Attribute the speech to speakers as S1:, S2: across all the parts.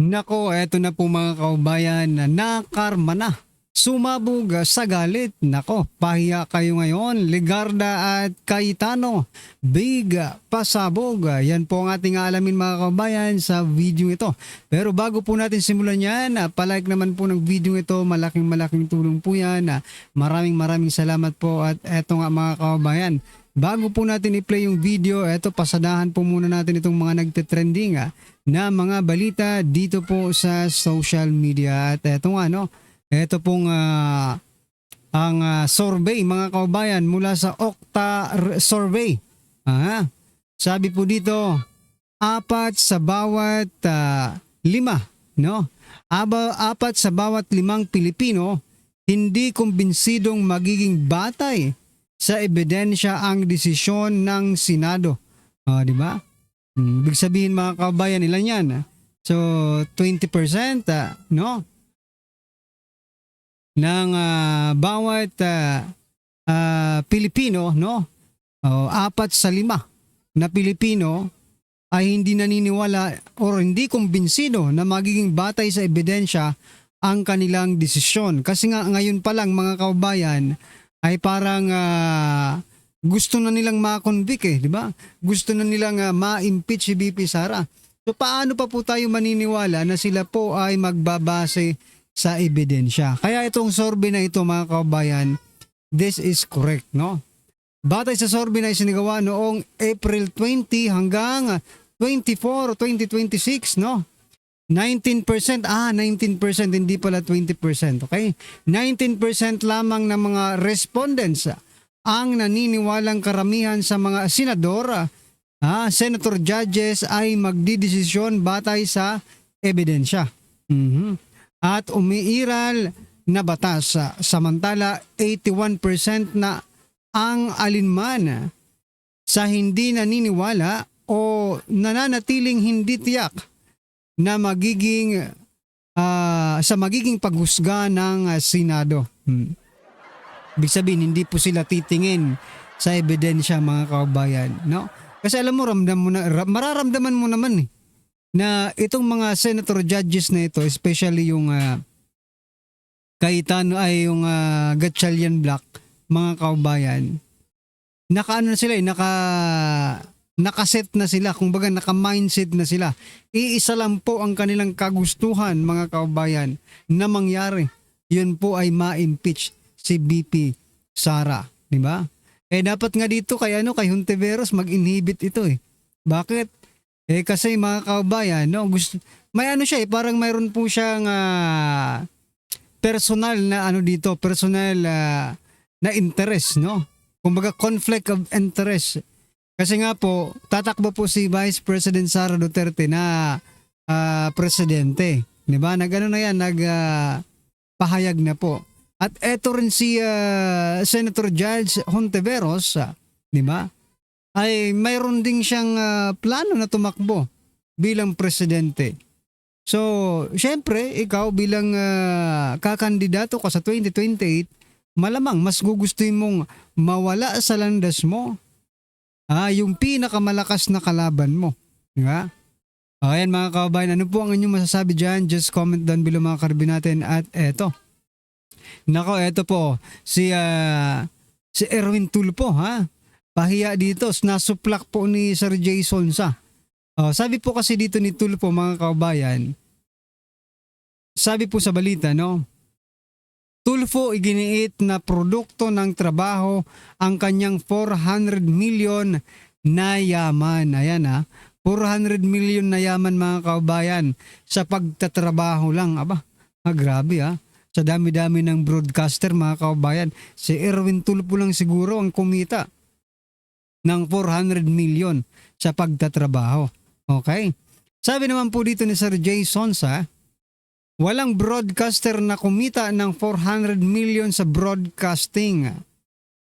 S1: Nako, eto na po mga kaubayan na nakarma na. Sumabog sa galit. Nako, pahiya kayo ngayon. Ligarda at Cayetano. Big pasabog. Yan po ang ating aalamin mga kaubayan sa video ito. Pero bago po natin simulan yan, palike naman po ng video ito. Malaking tulong po yan. Maraming salamat po. At eto nga mga kaubayan. Bago po natin i-play yung video, eto pasadahan po muna natin itong mga nagte-trending na mga balita dito po sa social media. At eto nga ito pong ang survey mga kaubayan mula sa Okta Survey. Sabi po dito, 4 sa bawat 5, no? 4 sa bawat 5 Pilipino hindi kumbinsidong magiging batay sa ebidensya ang desisyon ng Senado. Di ba? Ibig sabihin mga kaubayan, ilan yan? So 20% no? Ng bawat Pilipino, no? 4 sa 5 na Pilipino ay hindi naniniwala o hindi kumbinsido na magiging batay sa ebidensya ang kanilang desisyon. Kasi nga ngayon pa lang mga kaubayan ay parang gusto na nilang ma-convict di ba? Gusto na nilang ma-impeach si BP Sara. So paano pa po tayo maniniwala na sila po ay magbabase sa ebidensya? Kaya itong survey na ito mga kaubayan, this is correct, no? Batay sa survey na isinagawa noong April 20 hanggang 24, 2026, no? 19%, 19% hindi pala 20%, okay? 19% lamang ng mga respondents ang naniniwalang karamihan sa mga senador, senator judges ay magdidesisyon batay sa ebidensya. At umiiral na batas. Samantala, 81% na ang alinman sa hindi naniniwala o nananatiling hindi tiyak na magiging sa magiging paghusga ng Senado. Ibig sabihin, hindi po sila titingin sa ebidensya mga kaubayan, no? Kasi alam mo, mararamdaman mo naman na itong mga senator judges na ito, especially yung Cayetano ay yung Gatchalian Black, mga kaubayan, nakaano na sila nakaset na sila, kumbaga naka-mindset na sila. Iisa lang po ang kanilang kagustuhan mga kaubayan na mangyari. Yun po ay ma-impeach si BP Sara, di ba? Dapat nga dito kay Hontiveros mag-inhibit ito Bakit? Kasi mga kaubayan, no, may siya parang mayroon po siyang personal na personal na interest, no? Kumbaga conflict of interest. Kasi nga po, tatakbo po si Vice President Sara Duterte na presidente. 'Di ba? Pahayag na po. At eto rin si Senator Judge Hontiveros, 'di ba? Ay mayroon ding siyang plano na tumakbo bilang presidente. So, syempre, ikaw bilang kakandidato ka sa 2028, malamang mas gugustuhin mong mawala sa landas mo yung pinakamalakas na kalaban mo. Diba? Ayan mga kababayan, ano po ang inyong masasabi dyan? Just comment down below mga karbi natin. At eto. Nako, eto po. Si Erwin Tulfo, pahiya dito. Nasuplak po ni Sir Jason sa. Sabi po kasi dito ni Tulfo mga kababayan, sabi po sa balita, no? Tulfo iginiit na produkto ng trabaho ang kanyang 400 million na yaman. Ayan 400 million na yaman mga kaubayan sa pagtatrabaho lang. Aba, grabe Sa dami-dami ng broadcaster mga kaubayan, si Erwin Tulfo lang siguro ang kumita ng 400 million sa pagtatrabaho. Okay? Sabi naman po dito ni Sir Jason sa walang broadcaster na kumita ng 400 million sa broadcasting.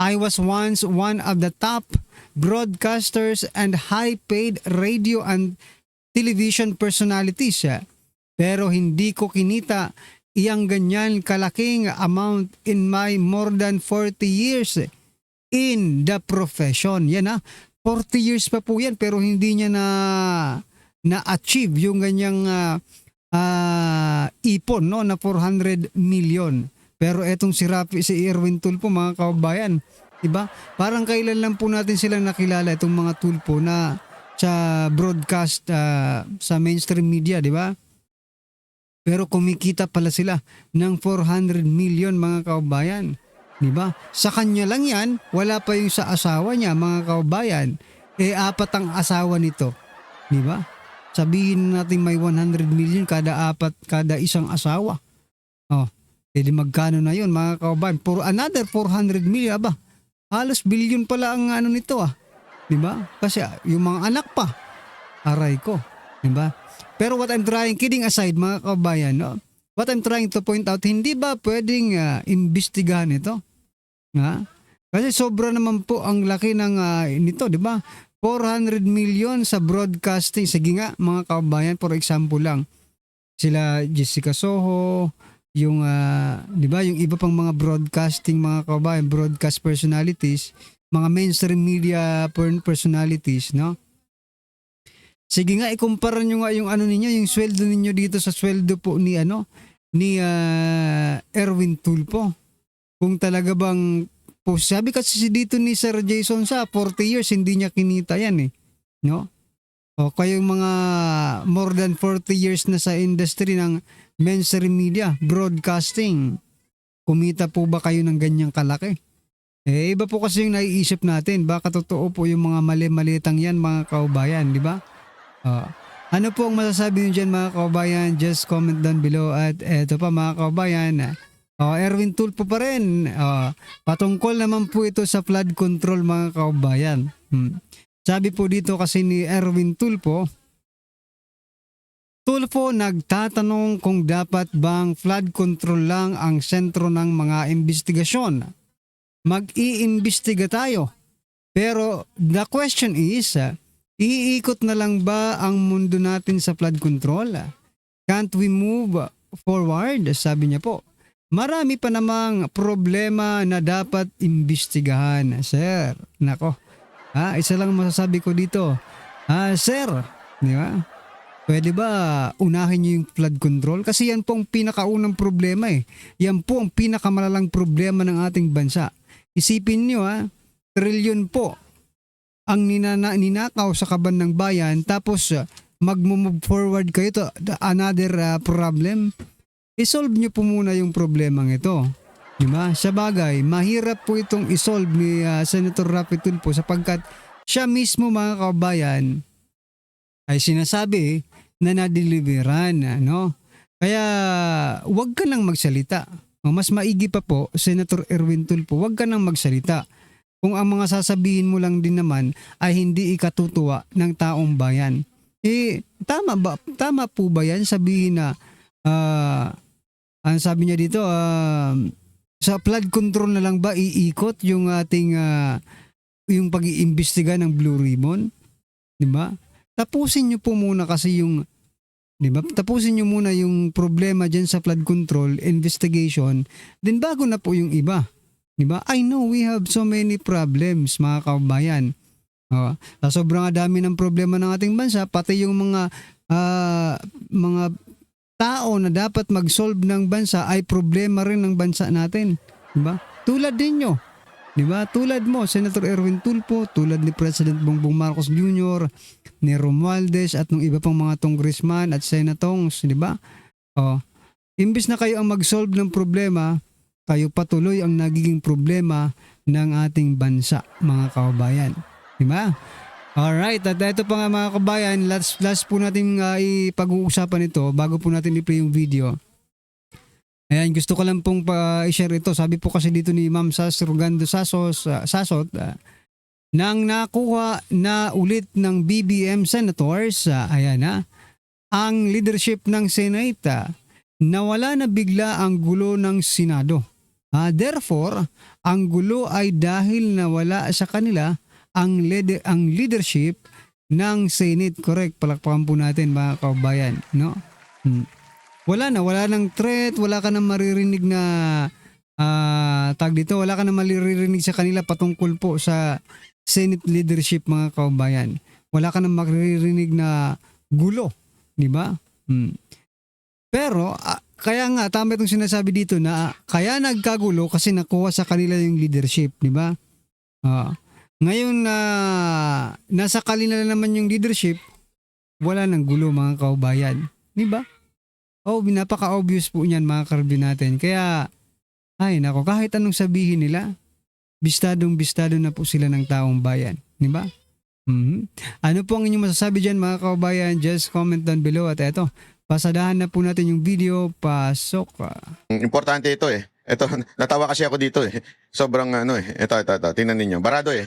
S1: I was once one of the top broadcasters and high-paid radio and television personalities. Pero hindi ko kinita iyang ganyan kalaking amount in my more than 40 years in the profession. Yan 40 years pa po yan pero hindi niya na-achieve yung ganyang ipon, no, na 400 million. Pero etong si Erwin Tulfo, mga kababayan, 'di ba? Parang kailan lang po natin silang nakilala itong mga Tulfo na sa broadcast sa mainstream media, 'di ba? Pero kumikita pala sila ng 400 million, mga kababayan. 'Di ba? Sa kanya lang 'yan, wala pa yung sa asawa niya, mga kababayan. Apat ang asawa nito, 'di ba? Sabihin natin may 100 million kada apat, kada isang asawa. Oh, di magkano na 'yon, mga kababayan? For another 400 million, aba. Halos billion pala ang ano nito, 'di ba? Kasi yung mga anak pa, aray ko, 'di ba? Pero what I'm trying, kidding aside, mga kababayan, no? What I'm trying to point out, hindi ba pwedeng imbestigahan ito? Ha? Kasi sobra naman po ang laki ng nito, 'di ba? 400 million sa broadcasting. Sige nga, mga kababayan, for example lang, sila Jessica Soho, yung 'di ba, yung iba pang mga broadcasting, mga kababayan, broadcast personalities, mga mainstream media personalities, no? Sige nga, ikumpara nyo nga yung ano ninyo, yung sweldo ninyo dito sa sweldo po ni ni Erwin Tulfo. Kung talaga bang po, sabi kasi dito ni Sir Jason sa 40 years hindi niya kinita yan, no? O kayong mga more than 40 years na sa industry ng mainstream media, broadcasting, kumita po ba kayo ng ganyang kalaki? Iba po kasi yung naiisip natin, baka totoo po yung mga mali-malitang yan, mga kaubayan, di ba? Ano po ang masasabi niyo dyan, mga kababayan? Just comment down below. At eto pa, mga kababayan, Erwin Tulfo pa rin. Patungkol naman po ito sa flood control, mga kababayan. Sabi po dito kasi ni Erwin Tulfo nagtatanong kung dapat bang flood control lang ang sentro ng mga investigasyon. Mag-iimbestiga tayo. Pero the question is, iikot na lang ba ang mundo natin sa flood control? Can't we move forward? Sabi niya po. Marami pa namang problema na dapat imbestigahan, sir. Nako. Isa lang masasabi ko dito. Sir, di ba? Pwede ba unahin niyo yung flood control? Kasi yan po ang pinakaunang problema eh. Yan po ang pinakamalalang problema ng ating bansa. Isipin niyo trilyon po ang ninakaw sa kaban ng bayan, tapos mag-move forward kayo to another problem. I-solve nyo po muna yung problemang ito. Diba? Sa bagay, mahirap po itong i-solve ni Senator Raffy Tulfo sapagkat siya mismo, mga kababayan, ay sinasabi na nadeliveran. No? Kaya wag ka nang magsalita. Mas maigi pa po, Senator Erwin Tulfo, wag ka nang magsalita. Kung ang mga sasabihin mo lang din naman ay hindi ikatutuwa ng taong bayan. Tama po ba yan? Sabihin na, ang sabi niya dito, sa flood control na lang ba iikot yung ating, yung pag-iimbestiga ng Blue Ribbon? Diba? Tapusin nyo po muna kasi yung, diba? Tapusin nyo muna yung problema dyan sa flood control, investigation, then bago na po yung iba. Diba? I know we have so many problems, mga kababayan. Sa sobrang dami ng problema ng ating bansa, pati yung mga tao na dapat mag-solve ng bansa ay problema rin ng bansa natin. Diba? Tulad ninyo. Diba? Tulad mo, Senator Erwin Tulfo, tulad ni President Bongbong Marcos Jr., ni Romualdez at ng iba pang mga congressman at senators. Diba? Imbis na kayo ang mag-solve ng problema, kayo patuloy ang nagiging problema ng ating bansa, mga kababayan. Diba? Alright, at ito pa nga, mga kababayan, last po natin ipag-uusapan ito bago po natin i-play yung video. Ayan, gusto ko lang pong i-share ito. Sabi po kasi dito ni Ma'am Sas Rugando Sasot, nang nakuha na ulit ng BBM Senators, ang leadership ng Senate, nawala na bigla ang gulo ng Senado. Therefore, ang gulo ay dahil nawala sa kanila ang leadership ng Senate. Correct, palakpakan po natin, mga kababayan, no? Wala nang threat, wala ka nang maririnig na wala ka nang maririnig sa kanila patungkol po sa Senate leadership, mga kababayan. Wala ka nang maririnig na gulo, di ba? Pero kaya nga tama itong sinasabi dito na kaya nagkagulo kasi nakuha sa kanila yung leadership, di ba? Ah, ngayon na nasa kanila na naman yung leadership, wala nang gulo mga kaubayan, di ba? Oh, napaka-obvious po niyan mga karbi natin. Kaya ay nako, kahit anong sabihin nila, bistadong-bistado na po sila ng taong bayan, di ba? Ano po ang inyong masasabi dyan mga kaubayan? Just comment down below at eto, pasadahan na po natin yung video. Pasok.
S2: Importante ito eh. Ito, natawa kasi ako dito eh. Sobrang ano eh. Ito. Tingnan ninyo. Barado eh.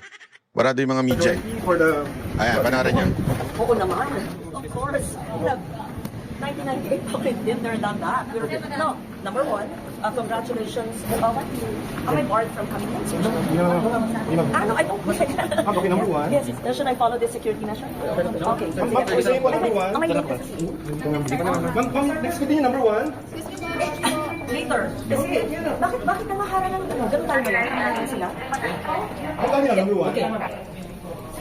S2: Barado yung mga media eh. Ayan, panoorin nyo.
S3: Oo naman. Of course. We have 1998 public dinner than that. No, number one, congratulations. Am I barred from coming in? No, I don't think I can.
S4: Okay, number one.
S3: Yes, should I follow the security measure? Okay.
S4: Ma'am, say po number one.
S3: Am I late to see you?
S4: Ma'am, next video number one.
S3: Later. Kasi, bakit nangaharang ng ano? Ganun tayo ngayon? Sila?
S4: Magkano yan, number one?
S3: Okay.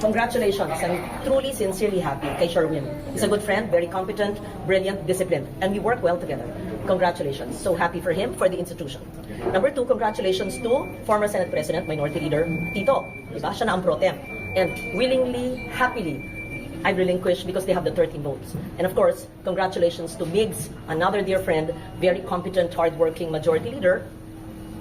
S3: Congratulations. I'm truly, sincerely happy kay Sherwin. He's a good friend, very competent, brilliant, disciplined, and we work well together. Congratulations. So happy for him, for the institution. Number two, congratulations to former Senate President, Minority Leader Tito. Diba? Siya na ang pro tem. And willingly, happily, I relinquish because they have the 13 votes. And of course, congratulations to Migs, another dear friend, very competent, hardworking Majority Leader,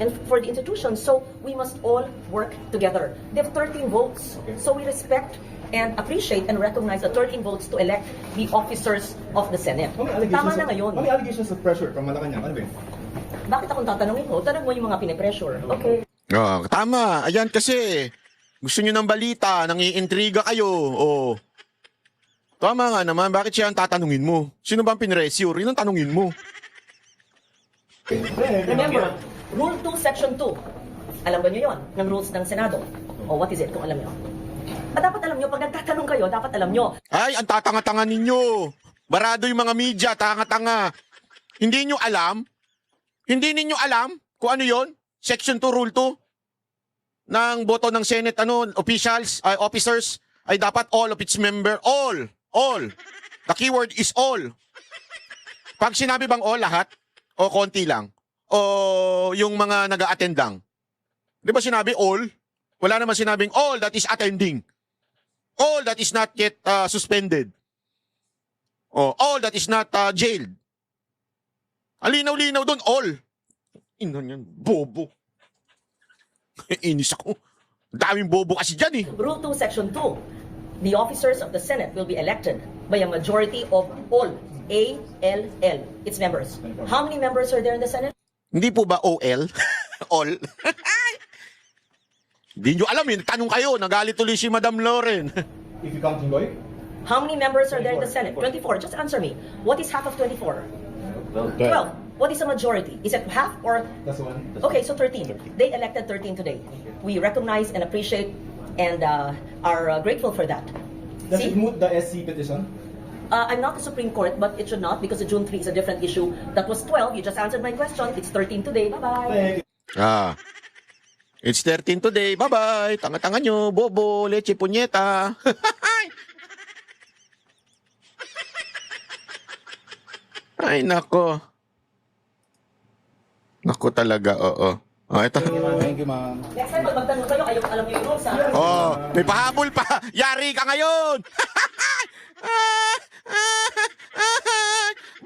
S3: and for the institution. So we must all work together. They have 13 votes. So we respect and appreciate and recognize the 13 votes to elect the officers of the Senate. Tama na ngayon.
S4: May allegations of pressure from Malacanang. Ano ba yun?
S3: Bakit akong tatanungin mo? Tanong mo yung mga pinipressure. Okay.
S2: Oh, tama. Ayan kasi. Gusto nyo ng balita. Nangiintriga kayo. Oh. Tama nga naman. Bakit siya ang tatanungin mo? Sino ba ang pinresyo? Rin ang tanungin mo.
S3: Remember, Rule 2, Section 2. Alam ba nyo yun? Ng rules ng Senado. O what is it kung alam nyo? Dapat alam nyo, pag nagtatanong kayo, dapat alam nyo.
S2: Ay, ang tatanga-tanga ninyo. Barado yung mga media. Tanga-tanga. Hindi nyo alam? Hindi ninyo alam kung ano yon? Section 2, Rule 2? Ng boto ng Senate, officers, ay dapat all of its member. All. The keyword is all. Pag sinabi bang all, lahat? O konti lang? O yung mga nag-a-attend lang? Di ba sinabi all? Wala naman sinabing all that is attending. All that is not yet suspended. O all that is not jailed. Alinaw-linaw doon, all. Ino niyan, bobo. Inis ako. Daming bobo kasi dyan eh.
S3: Rule 2, Section 2. The officers of the Senate will be elected by a majority of all, A-L-L, its members. How many members are there in the Senate?
S2: Hindi po ba OL? All? Hindi nyo alam yun. Tanong kayo. Nagalit tuloy si Madam Lauren.
S4: If you count Jinggoy?
S3: How many members are there in the Senate? 24. Just answer me. What is half of 24? 12. What is a majority? Is it half or?
S4: That's one.
S3: Okay, so 13. They elected 13 today. We recognize and appreciate and are grateful for that.
S4: Does
S3: See?
S4: it moot the SC petition?
S3: I'm not the Supreme Court, but it should not because the June 3 is a different issue. That was 12. You just answered my question. It's 13 today. Bye-bye.
S4: Thank you.
S2: It's 13 today. Bye-bye. Tanga-tanga nyo. Bobo. Leche punyeta. Ay, nako. Nako talaga, oo. Oh, ito.
S4: Thank you, ma'am.
S3: Next time, pag magtanong kayo, ayaw alam niyo yung rules, ha?
S2: Oh, may pahabol pa. Yari ka ngayon.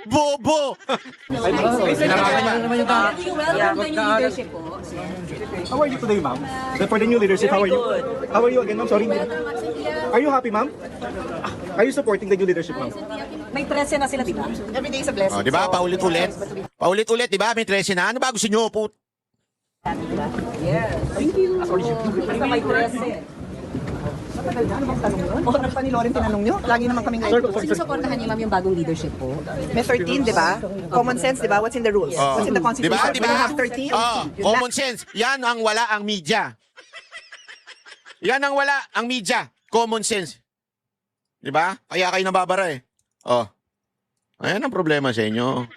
S2: Bobo.
S5: Do you welcome the new leadership po?
S4: How are you today, ma'am? For the new leadership, how are you? How are you again, ma'am? Sorry. Are you happy, ma'am? Are you supporting the new leadership, ma'am?
S5: May 13 na sila, di ba?
S3: Every day is a blessing.
S2: Oh, di ba? Paulit-ulit. Paulit-ulit, di ba? May 13 na. Ano ba gusto nyo?
S5: Yes. Thank you. Basta may 13. Matagal na, ano bang tanong yun?
S6: Ano pa ni Lauren tinanong nyo? Lagi naman kaming
S5: Sinusuportahan niyo, ma'am, yung bagong leadership po?
S6: May 13, di ba? Common sense, di ba? What's in the rules?
S2: Oh.
S6: What's in the
S2: Di
S6: Constitution?
S2: ba? Di
S6: We
S2: ba?
S6: have 13.
S2: Oh, common sense. Yan ang wala ang media. Yan ang wala ang media. Common sense. Di ba? Kaya kayo nababara eh. Oh. Ayan ang problema sa inyo.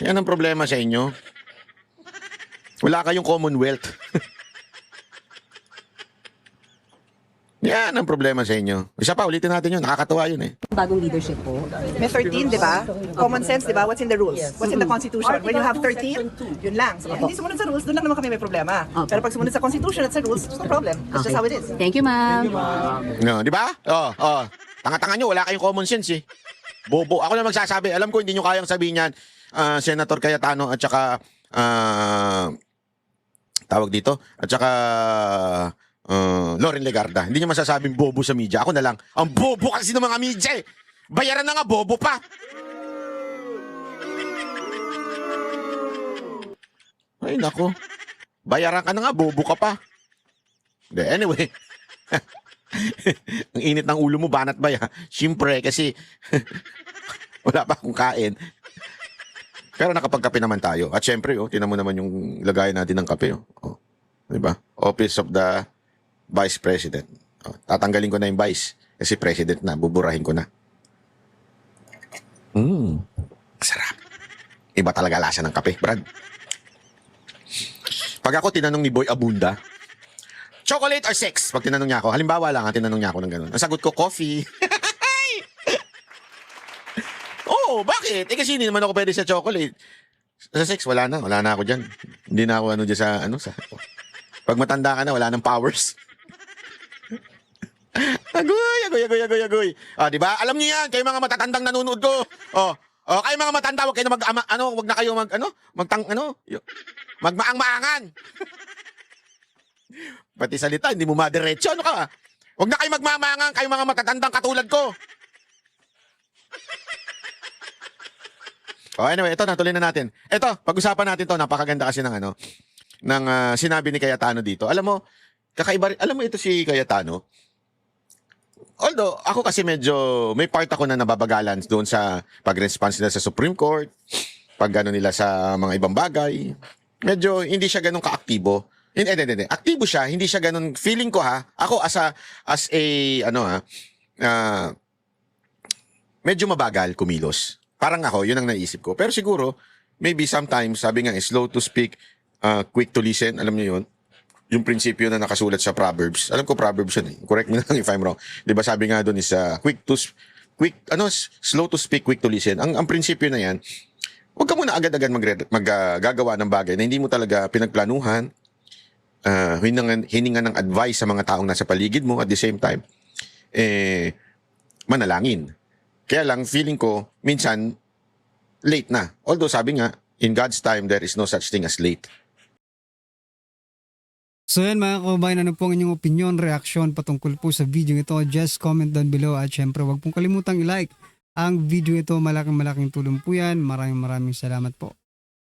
S2: Yan ang problema sa inyo. Wala kayong commonwealth. Yan ang problema sa inyo. Isa pa, ulitin natin yun. Nakakatuwa yun eh.
S5: Bagong leadership po.
S6: May 13, di ba? Common sense, di ba? What's in the rules? What's in the Constitution? When you have 13, yun lang. So, pag hindi sumunod sa rules, doon lang naman kami may problema. Pero pag sumunod sa Constitution at sa rules, no problem. That's just how it is.
S5: Thank you, ma'am.
S2: No, di ba? Tanga-tanga nyo, wala kayong common sense eh. Bobo. Ako na magsasabi. Alam ko hindi nyo kayang sabihin yan, Senator Cayetano at saka tawag dito, at saka Loren Legarda. Hindi nyo masasabing bobo sa media. Ako na lang. Ang bobo kasi ng mga media eh. Bayaran na nga, bobo pa. Ay, nako. Bayaran ka na nga, bobo ka pa. Anyway. Ang init ng ulo mo, banat ba ya? Siyempre, kasi wala pa akong kain. Pero nakapagkape naman tayo. At syempre, tinan mo naman yung lagayan natin ng kape. Diba? Office of the Vice President. Tatanggalin ko na yung Vice. Kasi President na, buburahin ko na. Sarap. Iba talaga lasa ng kape, Brad. Pag ako tinanong ni Boy Abunda, chocolate or sex? Pag tinanong niya ako, halimbawa lang, tinanong niya ako ng ganun. Ang sagot ko, coffee. Oo, bakit? Kasi hindi naman ako pwede sa chocolate. Sa sex, wala na ako dyan. Hindi na ako dyan sa. Pag matanda ka na, wala nang powers. Agoy. Di ba? Alam niyo yan, kayo mga matatandang nanonood ko. Kayo mga matanda, wag kayo na wag na kayo magmaang-maangan. Pati salita, hindi mo madiretso. Ano ka? Wag na kayo magmamangan, kayo mga matatandang katulad ko. Anyway, ito, natuloy na natin. Ito, pag-usapan natin to, napakaganda kasi ng sinabi ni Cayetano dito. Alam mo, alam mo ito si Cayetano? Although, ako kasi medyo, may part ako na nababagalan doon sa pag-response nila sa Supreme Court, pag nila sa mga ibang bagay. Medyo, hindi siya ganun kaaktibo. Hindi. Aktibo siya, hindi siya ganun. Feeling ko ako medyo mabagal kumilos. Parang ako, yun ang naisip ko. Pero siguro, maybe sometimes, sabi nga, slow to speak, quick to listen. Alam niyo yun? Yung prinsipyo na nakasulat sa Proverbs. Alam ko Proverbs yun eh. Correct me lang if I'm wrong. Diba sabi nga doon is slow to speak, quick to listen. Ang prinsipyo na yan, huwag ka muna agad-agad gagawa ng bagay na hindi mo talaga pinagplanuhan, hininga ng advice sa mga taong nasa paligid mo at the same time, manalangin. Kaya lang, feeling ko, minsan, late na. Although sabi nga, in God's time, there is no such thing as late.
S1: So yan mga kababayan, ano po ang inyong opinion, reaksyon patungkol po sa video ito? Just comment down below at syempre huwag pong kalimutang i-like ang video ito. Malaking tulong po yan. Maraming salamat po.